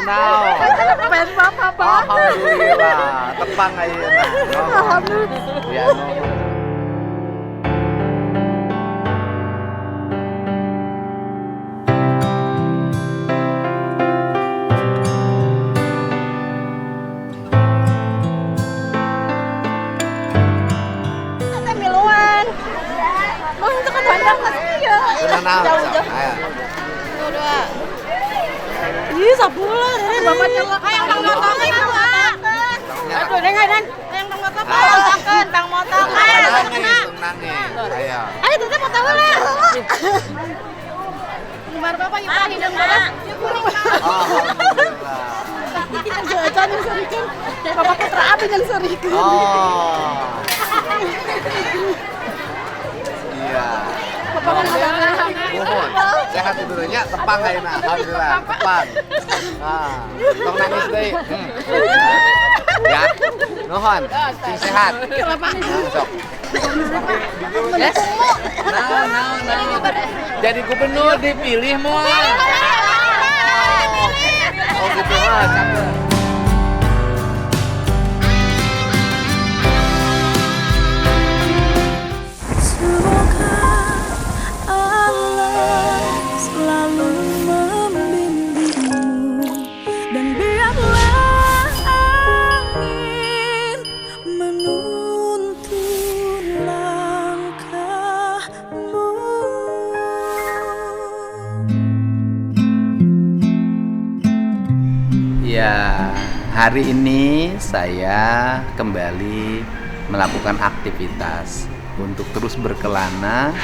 naon. Pen bapak. Alhamdulillah, tepang ayeuna. Alhamdulillah. Ya nuhun. Teh miluan. Oh, itu kan banyak pasti ya. Teu naon. Jauh-jauh. Aya. Udah. Ih, sapula. Bapak nyelak. Yang bang motokan apa? Aduh, dengan yang bang motokan. Bang motokan. Nangis. Aya. Ayo, tuh foto lah. Nomor bapak yuk tadi dong bapak. Alhamdulillah. Jajan yang sorikan. Bapak putra api yang sorikan. Oh. Iya. Bapak kan ada. Mohon. Sehat tidurnya tepang ayeuna. Alhamdulillah. Tepang. Nah, tong nangis deui. Ya. Nuhun. Sing sehat. Sok. Nah. Jadi gubernur dipilih moal. Oh gitu mah. Semoga Allah selalu membimbingmu dan biarlah angin menuntun langkahmu. Ya, hari ini saya kembali melakukan aktivitas untuk terus berkelana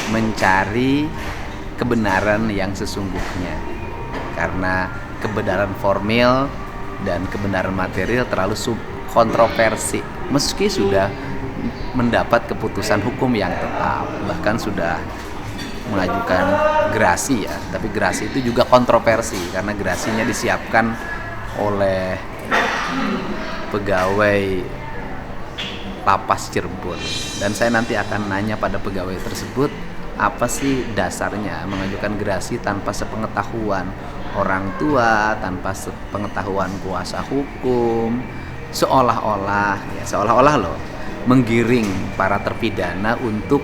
mencari kebenaran yang sesungguhnya. Karena kebenaran formil dan kebenaran material terlalu kontroversi. Meski sudah mendapat keputusan hukum yang tetap, bahkan sudah mengajukan gerasi ya, tapi gerasi itu juga kontroversi karena gerasinya disiapkan oleh pegawai Lapas Cirebon, dan saya nanti akan nanya pada pegawai tersebut apa sih dasarnya mengajukan gerasi tanpa sepengetahuan orang tua, tanpa sepengetahuan kuasa hukum, seolah-olah loh menggiring para terpidana untuk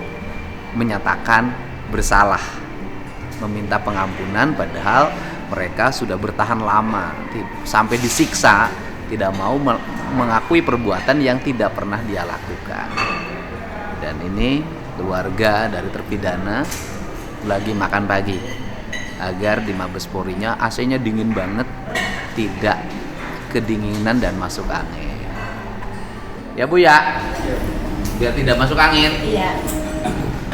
menyatakan bersalah, meminta pengampunan padahal mereka sudah bertahan lama sampai disiksa, tidak mau mengakui perbuatan yang tidak pernah dia lakukan. Dan ini keluarga dari terpidana lagi makan pagi agar di Mabes Polri-nya AC-nya dingin banget, tidak kedinginan dan masuk angin. Ya Bu ya, biar tidak masuk angin. Iya.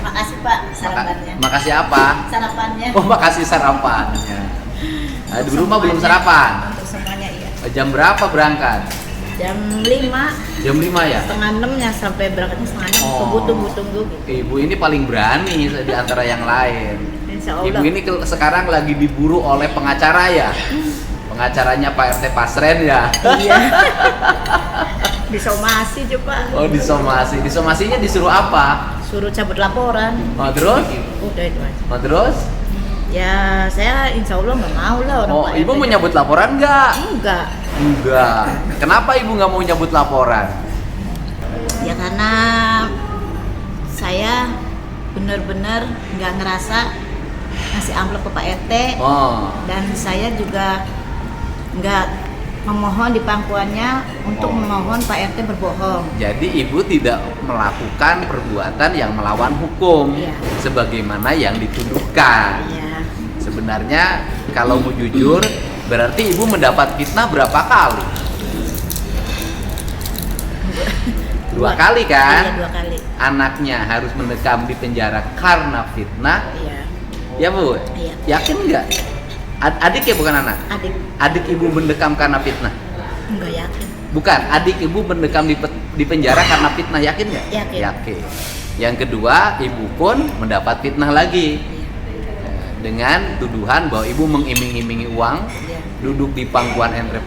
Makasih Pak sarapannya. Makasih apa? Sarapannya. Oh, makasih sarapannya. Nah, di rumah belum sarapan. Untuk semuanya iya. Jam berapa berangkat? Jam 5. Jam 5 ya? Setengah 6 ya, sampai berangkatnya setengah 6. Oh. Tunggu gitu. Ibu ini paling berani di antara yang lain. Insya Allah. Ibu ini sekarang lagi diburu oleh pengacara ya? Pengacaranya Pak RT Pasren ya? Iya. Disomasi coba. Oh, disomasi. Disomasinya disuruh apa? Suruh cabut laporan. Oh, terus? Udah itu aja. Oh, terus? Ya saya insya Allah nggak mau lah orang Oh, Pak Ibu RT. mau nyabut laporan nggak? Enggak. Enggak. Kenapa Ibu nggak mau nyabut laporan? Ya karena saya benar-benar nggak ngerasa ngasih amplop ke Pak RT. Oh. Dan saya juga nggak memohon di pangkuannya untuk memohon Pak RT berbohong. Jadi Ibu tidak melakukan perbuatan yang melawan hukum, Iya. sebagaimana yang dituduhkan. Iya. Sebenarnya kalau mau jujur, berarti Ibu mendapat fitnah berapa kali? 2 kali kan? Iya, 2 kali. Anaknya harus mendekam di penjara karena fitnah. Iya. Ya Bu? Iya. Yakin nggak? Adik ya bukan anak? Adik Adik Ibu mendekam karena fitnah? enggak yakin. Bukan, adik Ibu mendekam di penjara karena fitnah, yakin nggak? Yakin. Yakin. Yang kedua, Ibu pun mendapat fitnah lagi dengan tuduhan bahwa Ibu mengiming-imingi uang, Iya. duduk di pangkuan RT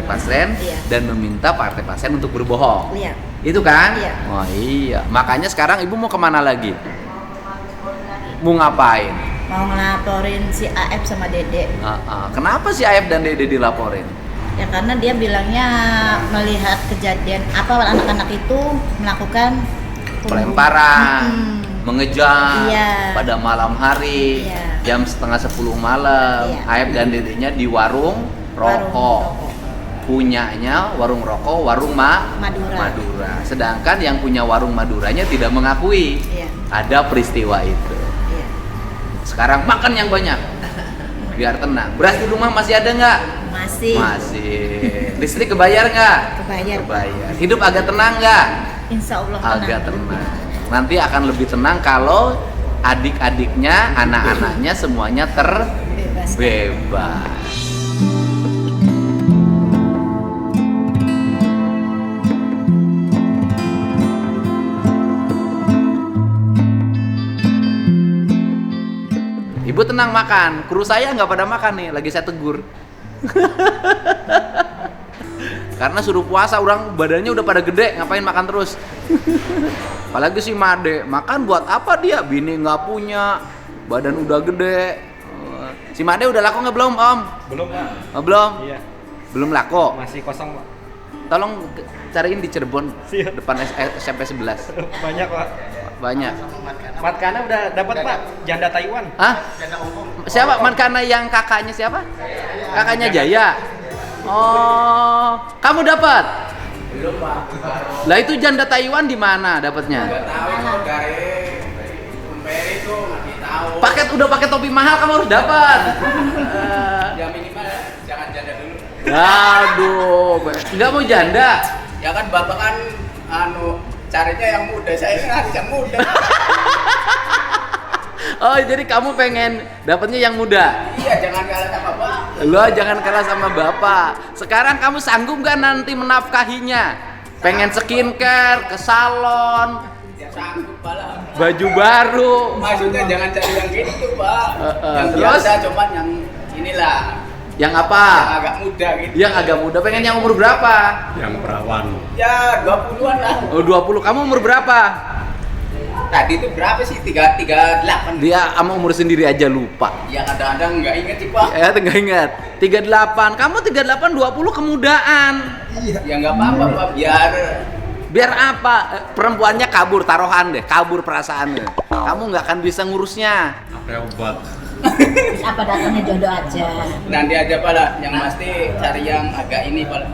Pasren Iya. dan meminta Pak RT Pasren untuk berbohong. Iya. Itu kan? Iya. Oh iya. Makanya sekarang Ibu mau kemana lagi? Mau ngapain? mau ngelaporin si AF sama Dede. Kenapa si Aep dan Dede dilaporin? Ya karena dia bilangnya melihat kejadian anak-anak itu melakukan Pelemparan, mengejar Iya. pada malam hari, Iya. jam setengah 10 malam. Iya. Aep dan Dedenya di warung rokok. Punyanya warung rokok, warung Madura. Sedangkan yang punya warung Maduranya tidak mengakui Iya. ada peristiwa itu. Iya. Sekarang makan yang banyak, biar tenang. Beras di rumah masih ada nggak? Masih. Listrik kebayar nggak? Kebayar. Kebayar. Hidup agak tenang nggak? Insya Allah tenang. Agak tenang. Nanti akan lebih tenang kalau adik-adiknya, anak-anaknya semuanya terbebas. Ibu tenang makan, kru saya nggak pada makan nih, lagi saya tegur. Karena suruh puasa, orang badannya udah pada gede, ngapain makan terus? Apalagi si Made, makan buat apa dia? Bini nggak punya, badan udah gede. Si Made udah laku nggak belum Om? Belum Pak. Oh, belum? Iya. Belum laku? Masih kosong Pak. Tolong cariin di Cirebon, Siap. depan SMP 11. Banyak Pak. Banyak. Matkana udah dapat Pak. Janda Taiwan. Hah? Siapa? Mankana yang kakaknya siapa? Kakaknya Jaya. Oh, kamu dapat? Belum Pak. Lah itu janda Taiwan di mana dapatnya? Enggak tahu, dari Umperi itu nggak tahu. Udah pakai topi mahal kamu harus dapat. Ya minimal jangan janda dulu. Aduh, nggak mau janda? Ya kan bapak kan carinya yang muda, saya kan harus yang muda. Oh, jadi kamu pengen dapatnya yang muda? Iya, jangan kalah sama bapak. Lo jangan kalah sama bapak. Sekarang kamu sanggup gak nanti menafkahinya? Pengen skincare, ke salon, Ya sanggup pala. baju baru. Maksudnya jangan cari yang gitu, Pak. Yang terus? biasa cuman yang inilah. Yang apa? Yang agak muda gitu. Yang agak muda. Pengen yang umur berapa? Yang perawan. Ya 20-an lah. Oh, 20. Kamu umur berapa? Tadi itu berapa sih? 38. Dia sama umur sendiri aja lupa. Ya kadang-kadang nggak inget sih, Pak. Ya, nggak ingat. 38. Kamu 38, 20 kemudaan. Ya nggak apa-apa, Pak. Biar apa? Perempuannya kabur, taruhan deh, kabur perasaannya. Kamu nggak akan bisa ngurusnya. Pakai obat. Apa datangnya jodoh aja. Nanti aja, Pak. Yang pasti cari yang agak ini, Pak.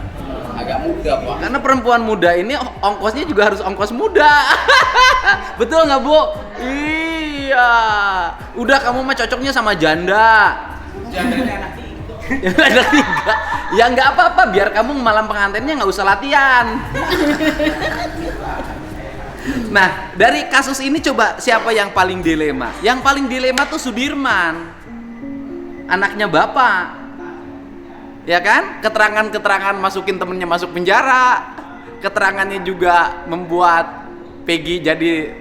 Agak muda, Pak. Karena perempuan muda ini ongkosnya juga harus ongkos muda. Betul nggak, Bu? Iya. Udah, kamu mah cocoknya sama janda. Jandanya anak Ada 3. Ya nggak apa-apa, biar kamu malam pengantinnya nggak usah latihan. Nah, dari kasus ini coba siapa yang paling dilema? Yang paling dilema tuh Sudirman, anaknya bapak. Ya kan? Keterangan-keterangan masukin temennya masuk penjara. Keterangannya juga membuat Peggy jadi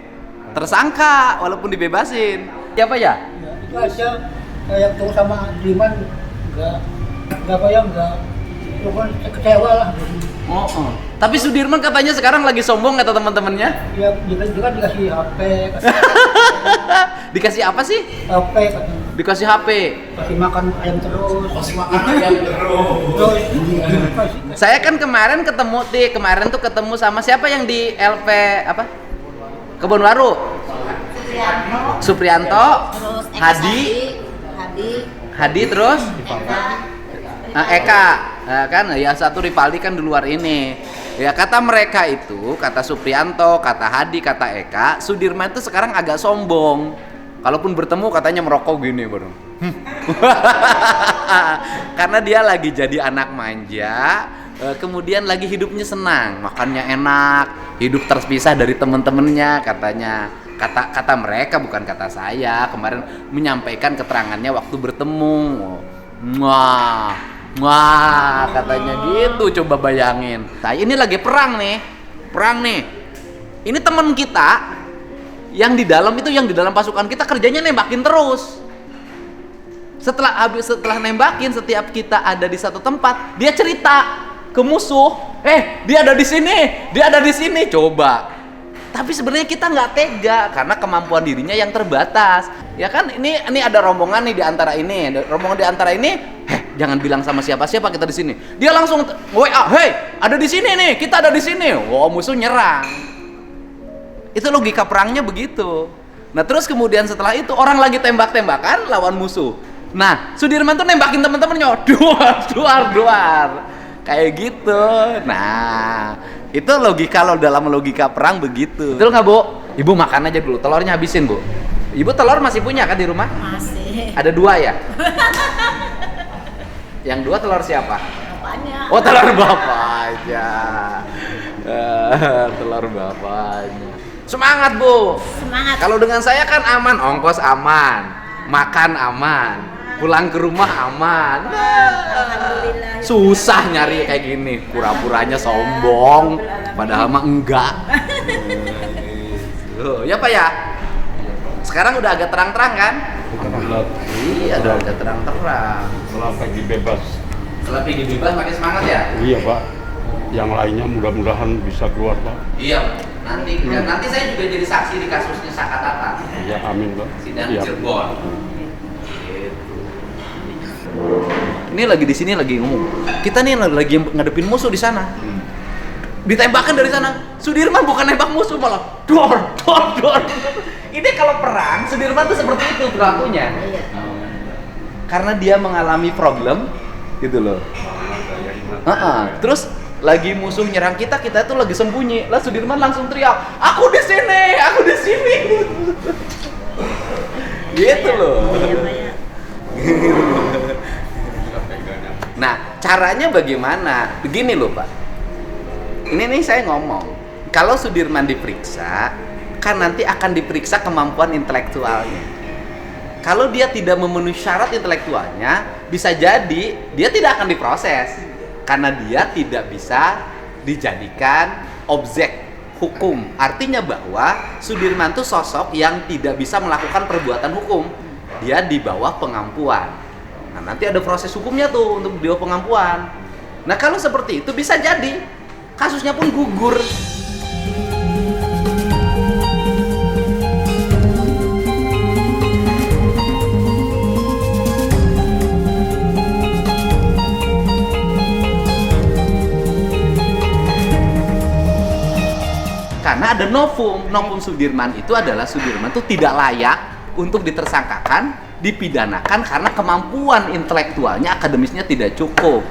tersangka walaupun dibebasin. Siapa ya? Itu aja kayak tuh sama Diman nggak bukan kecewa lah. Oh. Tapi Sudirman katanya sekarang lagi sombong kata teman-temannya. Ya juga dikasih HP, Dikasih apa sih? HP katanya. Dikasih HP. Kasih makan ayam terus. Terus Saya kan kemarin ketemu sama siapa yang di LP apa? Kebonwaru. Supriyanto, Terus Hadi terus Eka. Nah, kan ya satu Rivaldi kan di luar ini. Ya kata mereka itu, kata Supriyanto, kata Hadi, kata Eka, Sudirman itu sekarang agak sombong. Kalaupun bertemu katanya merokok gini baru. Karena dia lagi jadi anak manja, kemudian lagi hidupnya senang, makannya enak, hidup terpisah dari teman-temannya katanya. Kata mereka, bukan kata saya. Kemarin menyampaikan keterangannya waktu bertemu. Wah, katanya gitu. Coba bayangin. Nah, ini lagi perang nih. Ini teman kita yang di dalam pasukan kita kerjanya nembakin terus. Setelah nembakin, setiap kita ada di satu tempat, dia cerita ke musuh, dia ada di sini. Coba. Tapi sebenarnya kita nggak tega karena kemampuan dirinya yang terbatas. Ya kan, ini ada rombongan nih di antara ini. Rombongan di antara ini, jangan bilang sama siapa-siapa kita di sini. Dia langsung WA, "Hei, ada di sini nih, kita ada di sini." Wah, musuh nyerang. Itu logika perangnya begitu. Nah, terus kemudian setelah itu orang lagi tembak-tembakan lawan musuh. Nah, Sudirman tuh nembakin teman-temannya, duar. Kayak gitu. Nah, itu logika lo dalam logika perang begitu. Betul nggak, Bu? Ibu makan aja dulu, telurnya habisin, Bu. Ibu telur masih punya kan di rumah? Masih. Ada 2 ya? Yang 2 telur siapa? Bapaknya. Oh, telur bapaknya. Telur bapaknya. Semangat, Bu. Semangat. Kalau dengan saya kan aman, ongkos aman, makan aman, pulang ke rumah aman. Alhamdulillah. Susah nyari kayak gini, pura-puranya sombong, padahal mah enggak. Ya Pak ya. Sekarang udah agak terang-terang kan? Iya, udah agak terang-terang. Setelah pagi bebas. Setelah pergi bebas makin semangat ya? Iya Pak. Yang lainnya mudah-mudahan bisa keluar Pak. Iya. Nanti saya juga jadi saksi di kasusnya Sakatata. Ya amin Pak. Sidang Iya. Cirebon. Ini lagi di sini lagi ngomong. Kita nih lagi ngadepin musuh di sana. Ditembakkan dari sana. Sudirman bukan nembak musuh, malah dor. Ini kalau perang, Sudirman tuh seperti itu perilakunya. Iya. Karena dia mengalami problem, gitu loh. Terus lagi musuh nyerang kita tuh lagi sembunyi. Lah Sudirman langsung teriak, "Aku di sini." Gitu loh. Nah, caranya bagaimana? Begini loh, Pak. Ini nih saya ngomong. Kalau Sudirman diperiksa, kan nanti akan diperiksa kemampuan intelektualnya. Kalau dia tidak memenuhi syarat intelektualnya, bisa jadi dia tidak akan diproses. Karena dia tidak bisa dijadikan objek hukum. Artinya bahwa Sudirman itu sosok yang tidak bisa melakukan perbuatan hukum. Dia di bawah pengampuan. Nah, nanti ada proses hukumnya tuh untuk di bawah pengampuan. Nah, kalau seperti itu bisa jadi kasusnya pun gugur. Karena ada novum Sudirman itu adalah Sudirman itu tidak layak untuk ditersangkakan, dipidanakan karena kemampuan intelektualnya, akademisnya tidak cukup.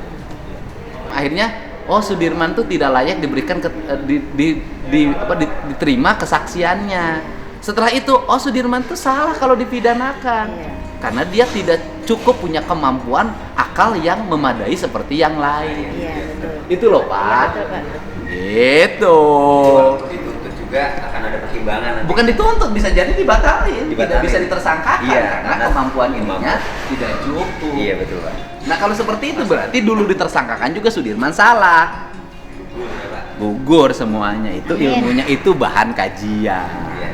Akhirnya, Sudirman itu tidak layak diberikan diterima kesaksiannya. Setelah itu, Sudirman itu salah kalau dipidanakan. Karena dia tidak cukup punya kemampuan akal yang memadai seperti yang lain. Iya, betul. Itu loh, Pak. Iya, betul, Pak. Gitu. Dituntut juga akan ada pertimbangan nanti. Bukan dituntut, bisa jadi dibatalin. Tidak bisa ditersangkakan Iya, karena kemampuan ininya tidak cukup. Iya betul Pak. Nah, kalau seperti itu berarti dulu ditersangkakan juga Sudirman salah. Gugur semuanya. Itu ilmunya itu bahan kajian. Iya.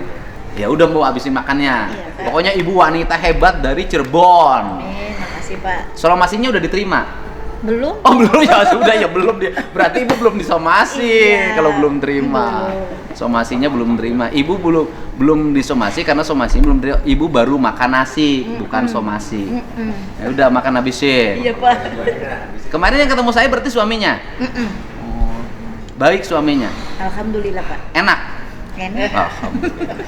Ya udah mau habisin makannya. Iya, Pak. Pokoknya ibu wanita hebat dari Cirebon. Makasih Pak. Somasinya udah diterima. Belum? Oh belum ya, sudah ya belum dia. Berarti ibu belum disomasi kalau belum terima. Belum. Somasinya belum terima. Ibu belum disomasi karena somasi belum terima. Ibu baru makan nasi, bukan somasi. Ya udah makan habisin. Iya Pak. Kemarin yang ketemu saya berarti suaminya. Oh, baik suaminya. Alhamdulillah Pak. Enak. Enak. Alhamdulillah.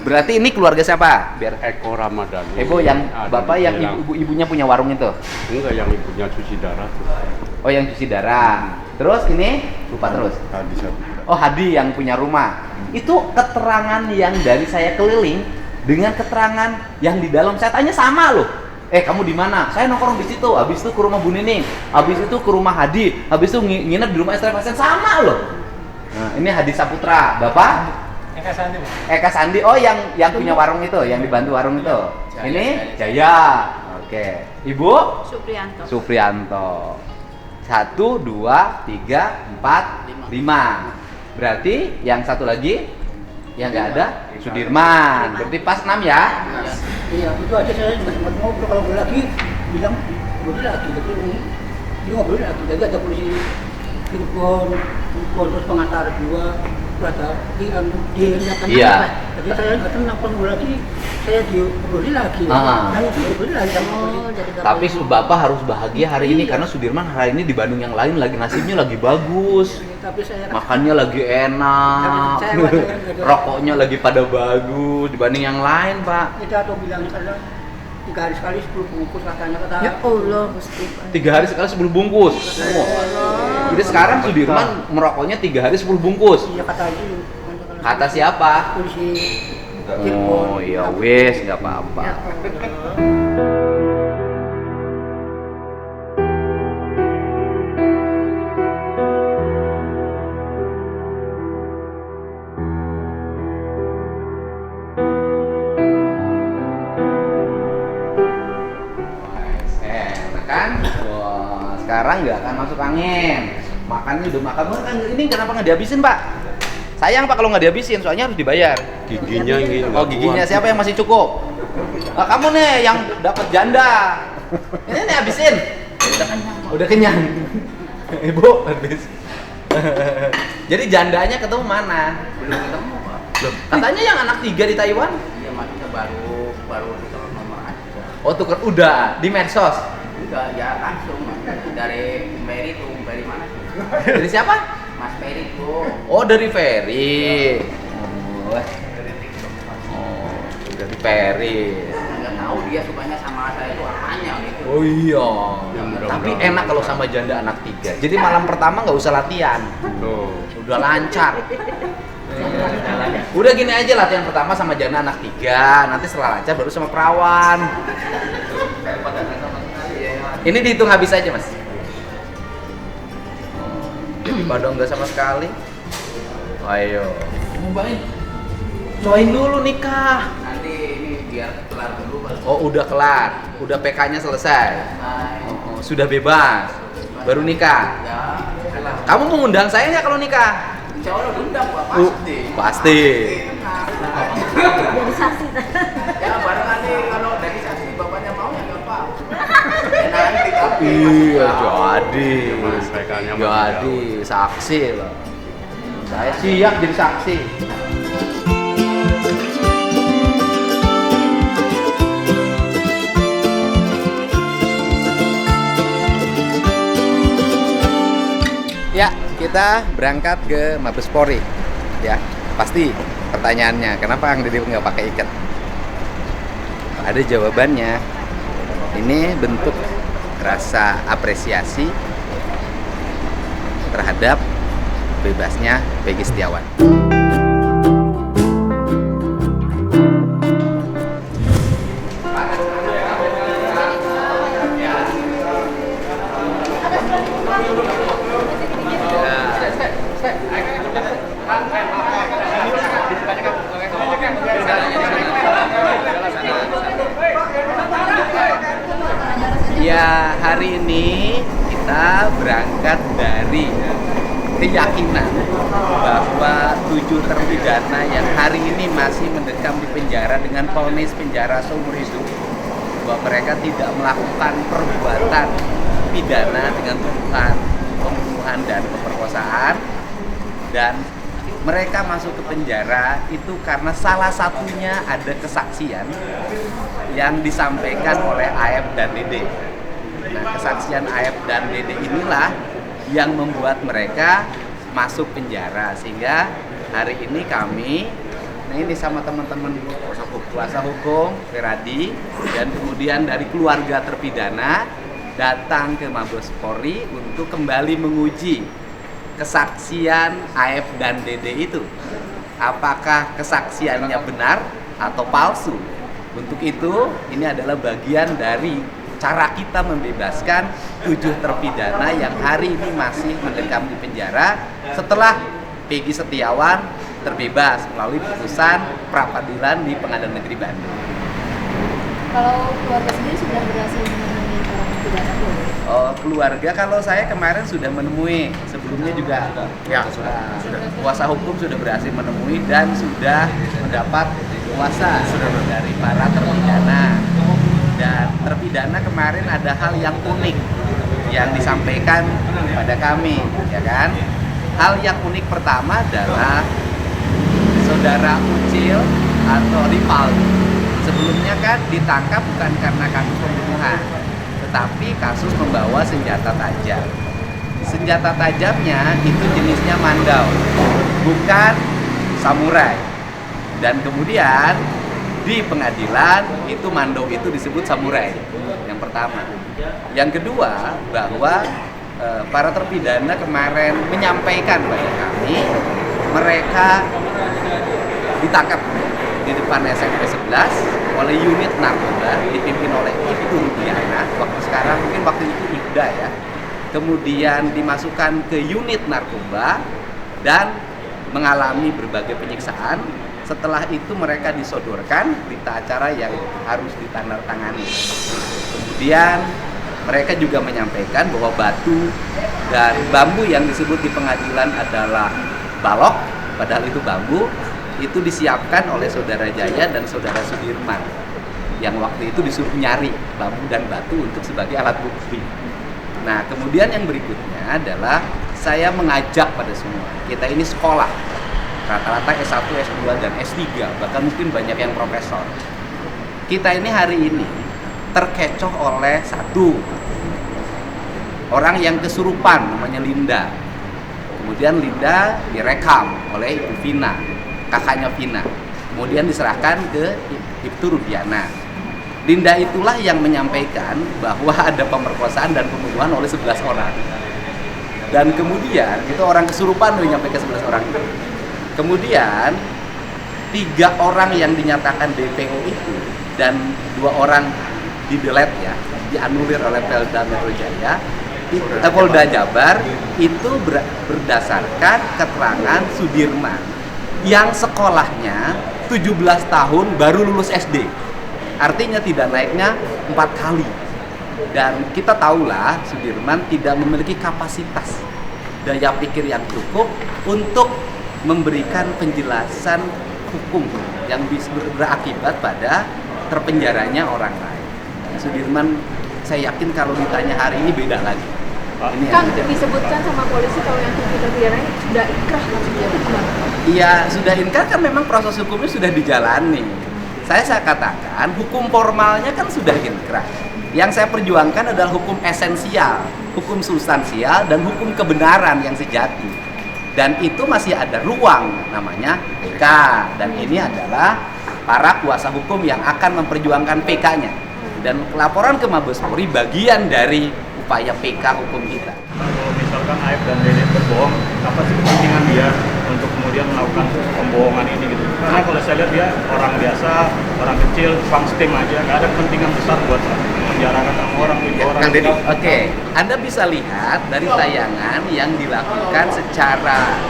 Berarti ini keluarga siapa? Biar Eko Ramadhani. yang Ada bapak di yang dalam. ibunya punya warung itu. Enggak, yang ibunya cuci darah tuh. Oh, yang cuci darah. Terus ini lupa terus. Tadi saya Oh, Hadi yang punya rumah. Itu keterangan yang dari saya keliling dengan keterangan yang di dalam saya tanya sama loh. Kamu di mana? Saya nongkrong di situ. Habis itu ke rumah Bu Nining. Habis itu ke rumah Hadi. Habis itu nginep di rumah istri pasien sama loh. Nah, ini Hadi Saputra. Bapak? Eka Sandi. Oh, yang punya warung itu, yang dibantu warung itu. Ini Jaya. Oke. Ibu? Suprianto. 1, 2, 3, 4, 5. Berarti yang satu lagi yang nggak ada Sudirman. Berarti pas 6 ya? Iya, itu aja saya juga sempat ngobrol kalau lagi bilang gue lagi tapi ngobrol lagi, jadi ada polisi telepon terus pengantar dua ada diingatkan Iya. jadi saya nggak tenang pas lagi saya diobrolin lagi saya diobrolin lagi sama polisi. Tapi Bapak harus bahagia hari ini karena Sudirman hari ini dibanding yang lain lagi nasibnya lagi bagus. Tapi saya Makannya lagi enak. Rokoknya lagi pada bagus dibanding yang lain, Pak. kita atau bilang saya 3 hari sekali 10 bungkus katanya kata Ya Allah, Gusti. 3 hari sekali 10 bungkus. Jadi sekarang Sudirman merokoknya 3 hari 10 bungkus. iya kata itu Kata siapa? polisi Oh ya wes nggak apa-apa. Enak kan? Wah, sekarang nggak akan masuk angin. Makannya udah makan. Ini kenapa nggak dihabisin, Pak? Sayang Pak kalau nggak dihabisin, soalnya harus dibayar. Giginya ini. Oh giginya siapa yang masih cukup? Nah, kamu nih yang dapat janda. Ini nih habisin. Udah kenyang. Ibu habis. Jadi jandanya ketemu mana? Belum ketemu Pak. Katanya yang anak 3 di Taiwan. Iya maksudnya baru tukar nomor aja. Oh tuker udah di medsos. Enggak, ya langsung dari Mary tuh, Mary mana sih? Dari siapa? Mas Mary tuh. Oh dari Ferry. Oh, dari Ferry. Nggak tahu dia sukanya sama saya itu apanya gitu. Oh iya. Ya, mudah-mudahan. Tapi enak kalau sama janda anak 3. Jadi malam pertama nggak usah latihan. Tuh. Udah lancar. Udah gini aja latihan pertama sama janda anak 3. Nanti setelah lancar baru sama perawan. Ini dihitung habis aja mas. Padahal nggak sama sekali. Ayo. Cobain dulu nikah. Nanti ini biar kelar dulu Pak. Oh udah kelar, udah PK-nya selesai. Oh, sudah bebas, baru nikah. Ya, kelar. Kamu mau ngundang saya nggak kalau nikah? Insya Allah diundang Pak, pasti. Pasti. Jadi saksi. Ya bareng nanti kalau dari saksi bapaknya mau ya nggak apa. Ya, nanti tapi. Iya jadi, PK-nya jadi saksi loh. Saya siap jadi saksi. Ya, kita berangkat ke Mabes Polri. Ya, pasti pertanyaannya, kenapa Kang Dede nggak pakai ikat? Ada jawabannya. Ini bentuk rasa apresiasi terhadap bebasnya Peggy Setiawan. Ya, hari ini kita berangkat dari keyakinan bahwa 7 terpidana yang hari ini masih mendekam di penjara dengan vonis penjara seumur hidup, bahwa mereka tidak melakukan perbuatan pidana dengan tuduhan pembunuhan dan pemerkosaan, dan mereka masuk ke penjara itu karena salah satunya ada kesaksian yang disampaikan oleh AF dan Dede. Nah, kesaksian AF dan Dede inilah yang membuat mereka masuk penjara, sehingga hari ini kami ini sama teman-teman kuasa hukum Feradi dan kemudian dari keluarga terpidana datang ke Mabes Polri untuk kembali menguji kesaksian AF dan Dede itu. Apakah kesaksiannya benar atau palsu? Untuk itu, ini adalah bagian dari cara kita membebaskan 7 terpidana yang hari ini masih mendekam di penjara setelah Peggy Setiawan terbebas melalui putusan pra-peradilan di Pengadilan Negeri Bandung. Kalau keluarga sendiri sudah berhasil menemui orang terpidana belum? Oh, keluarga kalau saya kemarin sudah menemui, sebelumnya juga ya sudah. Kuasa hukum sudah berhasil menemui dan sudah mendapat kuasa dari para terpidana. Dan terpidana kemarin ada hal yang unik. yang disampaikan pada kami, ya kan? Hal yang unik pertama adalah saudara Ucil atau Rivaldi sebelumnya kan ditangkap bukan karena kasus pembunuhan, tetapi kasus membawa senjata tajam. Senjata tajamnya itu jenisnya mandau, bukan samurai. Dan kemudian di pengadilan itu mandau itu disebut samurai. Yang pertama. Yang kedua, bahwa para terpidana kemarin menyampaikan pada kami mereka ditangkap di depan SMP 11 oleh unit narkoba dipimpin oleh Ibtu Rudiana. Waktu itu Ibda ya. Kemudian dimasukkan ke unit narkoba dan mengalami berbagai penyiksaan. Setelah itu mereka disodorkan berita acara yang harus ditandatangani. Kemudian mereka juga menyampaikan bahwa batu dan bambu yang disebut di pengadilan adalah balok, padahal itu bambu, itu disiapkan oleh saudara Jaya dan saudara Sudirman yang waktu itu disuruh nyari bambu dan batu untuk sebagai alat bukti. Nah, kemudian yang berikutnya adalah saya mengajak pada semua, kita ini sekolah, rata-rata S1, S2, dan S3, bahkan mungkin banyak yang profesor. Kita ini hari ini terkecoh oleh satu orang yang kesurupan, namanya Linda. Kemudian Linda direkam oleh Ibu Vina, kakaknya Vina. Kemudian diserahkan ke Ibtu Rudiana. Linda itulah yang menyampaikan bahwa ada pemerkosaan dan pembunuhan oleh 11 orang. Dan kemudian itu orang kesurupan yang menyampaikan 11 orang itu. Kemudian 3 orang yang dinyatakan DPO itu dan 2 orang di-delete ya, dianulir oleh Polda Jabar itu berdasarkan keterangan Sudirman yang sekolahnya 17 tahun baru lulus SD. Artinya tidak naiknya 4 kali. Dan kita tahulah Sudirman tidak memiliki kapasitas daya pikir yang cukup untuk memberikan penjelasan hukum yang bisa berakibat pada terpenjaranya orang lain. Sudirman saya yakin kalau ditanya hari ini beda lagi. Ini kan disebutkan sama polisi kalau yang terpidana ini sudah inkrah, maksudnya itu gimana? Iya, sudah inkrah kan memang proses hukumnya sudah dijalani. Saya katakan hukum formalnya kan sudah inkrah. Yang saya perjuangkan adalah hukum esensial, hukum substansial, dan hukum kebenaran yang sejati. Dan itu masih ada ruang namanya PK. Dan ini adalah para kuasa hukum yang akan memperjuangkan PK-nya. Dan laporan ke Mabes Polri bagian dari upaya PK hukum kita. Kalau misalkan Aib dan Dede berbohong, apa sih kepentingan dia untuk kemudian melakukan pembohongan ini gitu? Karena kalau saya lihat dia orang biasa, orang kecil, tukang stem aja, nggak ada kepentingan besar buat menjarakan orang itu orang. Oke, Anda bisa lihat dari tayangan yang dilakukan secara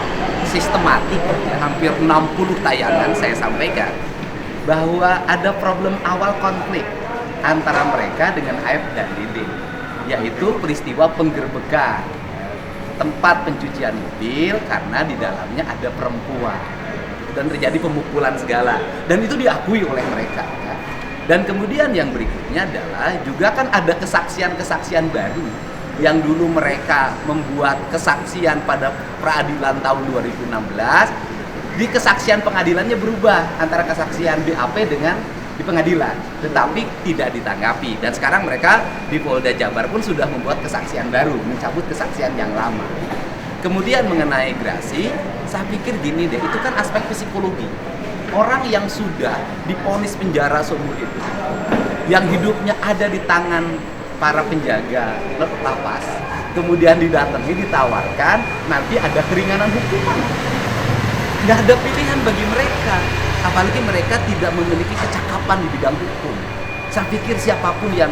sistematik, ya, hampir 60 tayangan saya sampaikan bahwa ada problem awal konflik antara mereka dengan Aib dan Dede, yaitu peristiwa penggerbekan tempat pencucian mobil karena di dalamnya ada perempuan dan terjadi pemukulan segala, dan itu diakui oleh mereka ya. Dan kemudian yang berikutnya adalah juga kan ada kesaksian-kesaksian baru yang dulu mereka membuat kesaksian pada peradilan tahun 2016, di kesaksian pengadilannya berubah antara kesaksian BAP dengan di pengadilan, tetapi tidak ditanggapi. Dan sekarang mereka di Polda Jabar pun sudah membuat kesaksian baru, mencabut kesaksian yang lama. Kemudian mengenai Grasi, saya pikir gini deh, itu kan aspek psikologi. Orang yang sudah divonis penjara seumur hidup, yang hidupnya ada di tangan para penjaga lapas, kemudian didatangi, ditawarkan, nanti ada keringanan hukuman. Nggak ada pilihan bagi mereka. Apalagi mereka tidak memiliki kecakapan di bidang hukum. Saya pikir siapapun yang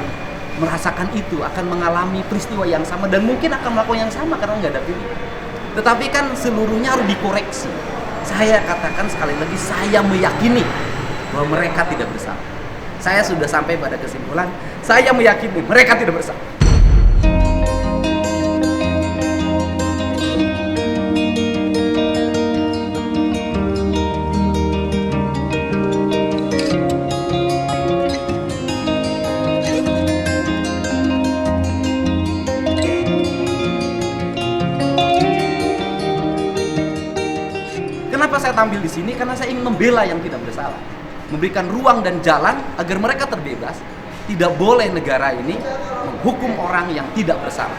merasakan itu akan mengalami peristiwa yang sama dan mungkin akan melakukan yang sama karena nggak ada pilihan. Tetapi kan seluruhnya harus dikoreksi. Saya katakan sekali lagi, saya meyakini bahwa mereka tidak bersalah. Saya sudah sampai pada kesimpulan, saya meyakini mereka tidak bersalah. Kenapa saya tampil di sini? Karena saya ingin membela yang tidak bersalah, memberikan ruang dan jalan agar mereka terbebas. Tidak boleh negara ini menghukum orang yang tidak bersalah,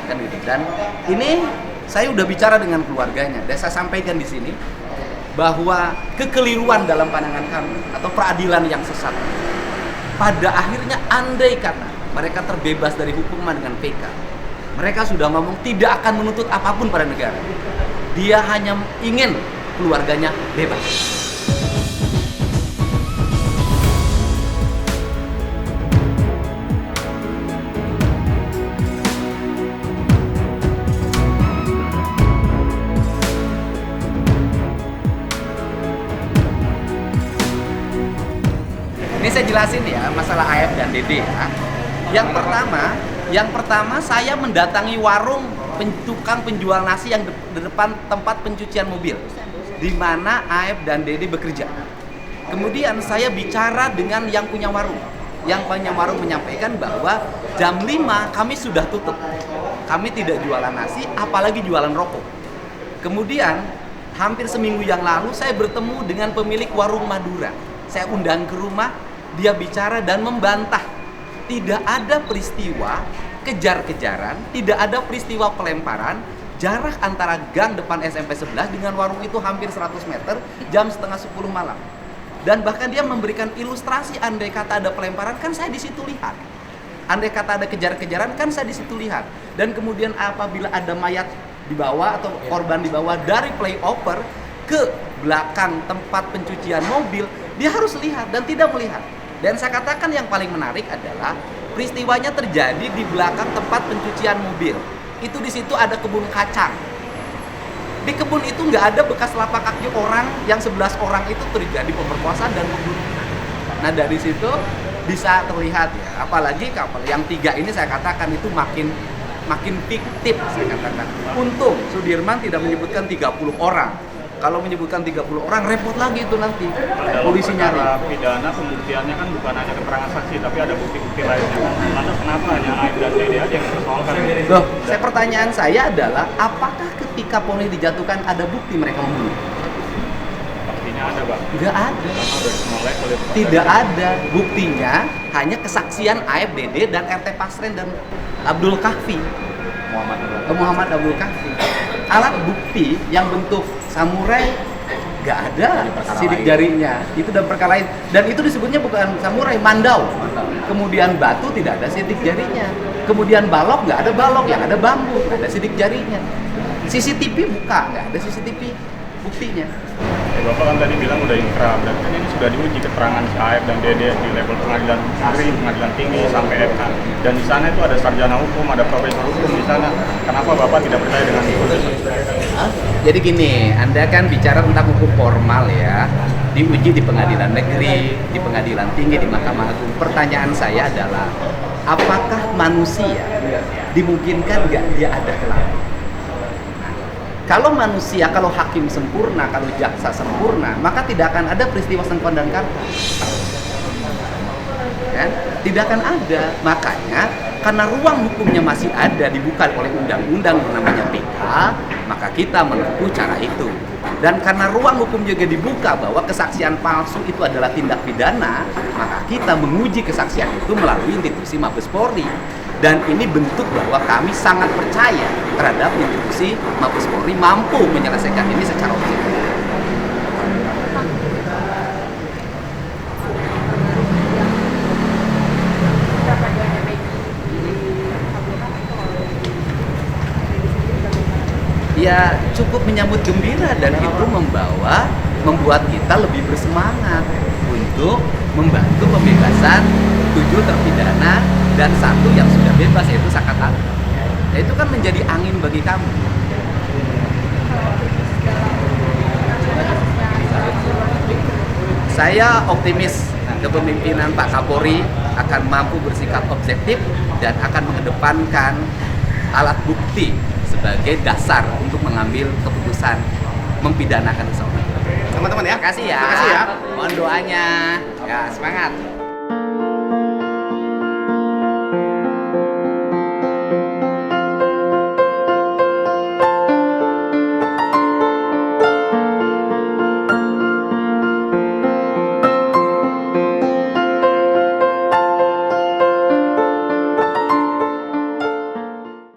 kan gitu. Dan ini saya udah bicara dengan keluarganya, dan saya sampaikan di sini bahwa kekeliruan dalam pandangan kami atau peradilan yang sesat, pada akhirnya andai kata mereka terbebas dari hukuman dengan PK, mereka sudah ngomong tidak akan menuntut apapun pada negara. Dia hanya ingin keluarganya bebas. Ini saya jelasin ya masalah AF dan DD ya. Yang pertama saya mendatangi warung tukang penjual nasi yang di depan tempat pencucian mobil, di mana AF dan DD bekerja. Kemudian saya bicara dengan yang punya warung. Yang punya warung menyampaikan bahwa jam 5 kami sudah tutup. Kami tidak jualan nasi, apalagi jualan rokok. Kemudian hampir seminggu yang lalu saya bertemu dengan pemilik warung Madura. Saya undang ke rumah, dia bicara dan membantah. Tidak ada peristiwa kejar-kejaran, tidak ada peristiwa pelemparan. Jarak antara gang depan SMP 11 dengan warung itu hampir 100 meter, jam setengah 10 malam. Dan bahkan dia memberikan ilustrasi, andai kata ada pelemparan, kan saya di situ lihat. Andai kata ada kejar-kejaran, kan saya di situ lihat. Dan kemudian apabila ada mayat dibawa atau korban dibawa dari flyover ke belakang tempat pencucian mobil, dia harus lihat dan tidak melihat. Dan saya katakan yang paling menarik adalah peristiwanya terjadi di belakang tempat pencucian mobil. Itu di situ ada kebun kacang. Di kebun itu nggak ada bekas telapak kaki orang yang 11 orang itu terjadi pemerkosaan dan pembunuhan. Nah dari situ bisa terlihat ya. Apalagi kapal yang 3 ini saya katakan itu makin fiktif saya katakan. Untung Sudirman tidak menyebutkan 30 orang. Kalau menyebutkan 30 orang repot lagi itu nanti polisi nyari. Dalam pidana pembuktiannya kan bukan hanya keterangan saksi tapi ada bukti-bukti lainnya. Lantas kenapa hanya AF dan DD aja yang dipersoalkan? Loh, pertanyaan saya adalah apakah ketika vonis dijatuhkan ada bukti mereka membunuh? Pastinya ada, Bang. Nggak ada. Tidak ada buktinya, hanya kesaksian AF, DD dan RT Pasren dan Abdul Kahfi. Muhammad Abdul Kahfi. Alat bukti yang bentuk samurai nggak ada sidik jarinya, itu dalam perkara lain, dan itu disebutnya bukan samurai, mandau. Kemudian batu tidak ada sidik jarinya, kemudian balok nggak ada balok, yang ada bambu, nggak ada sidik jarinya. CCTV buka, nggak ada CCTV buktinya. Bapak kan tadi bilang udah inkrah, berarti kan ini sudah diuji keterangan si AF dan DD di level pengadilan negeri, pengadilan tinggi sampai MK, dan di sana itu ada sarjana hukum, ada profesor hukum di sana. Kenapa Bapak tidak percaya dengan itu? Jadi gini, Anda kan bicara tentang hukum formal ya, diuji di pengadilan negeri, di pengadilan tinggi, di Mahkamah Agung. Pertanyaan saya adalah, apakah manusia dimungkinkan nggak dia ada kelakuan? Kalau manusia, kalau hakim sempurna, kalau jaksa sempurna, maka tidak akan ada peristiwa Sengkon dan Karta. Kan? Tidak akan ada. Makanya, karena ruang hukumnya masih ada, dibuka oleh undang-undang namanya PK, maka kita menempuh cara itu. Dan karena ruang hukum juga dibuka bahwa kesaksian palsu itu adalah tindak pidana, maka kita menguji kesaksian itu melalui institusi Mabes Polri. Dan ini bentuk bahwa kami sangat percaya terhadap institusi Mabes Polri mampu menyelesaikan ini secara objektif. Ya cukup menyambut gembira, dan itu membuat kita lebih bersemangat untuk membantu pembebasan 7 terpidana dan 1 yang sudah bebas, yaitu Sakatan. Ya, itu kan menjadi angin bagi kami. Saya optimis kepemimpinan Pak Kapolri akan mampu bersikap objektif dan akan mengedepankan alat bukti sebagai dasar untuk mengambil keputusan mempidanakan seseorang. Teman-teman ya. Terima kasih ya. Terima kasih ya. Mohon doanya. Ya, semangat.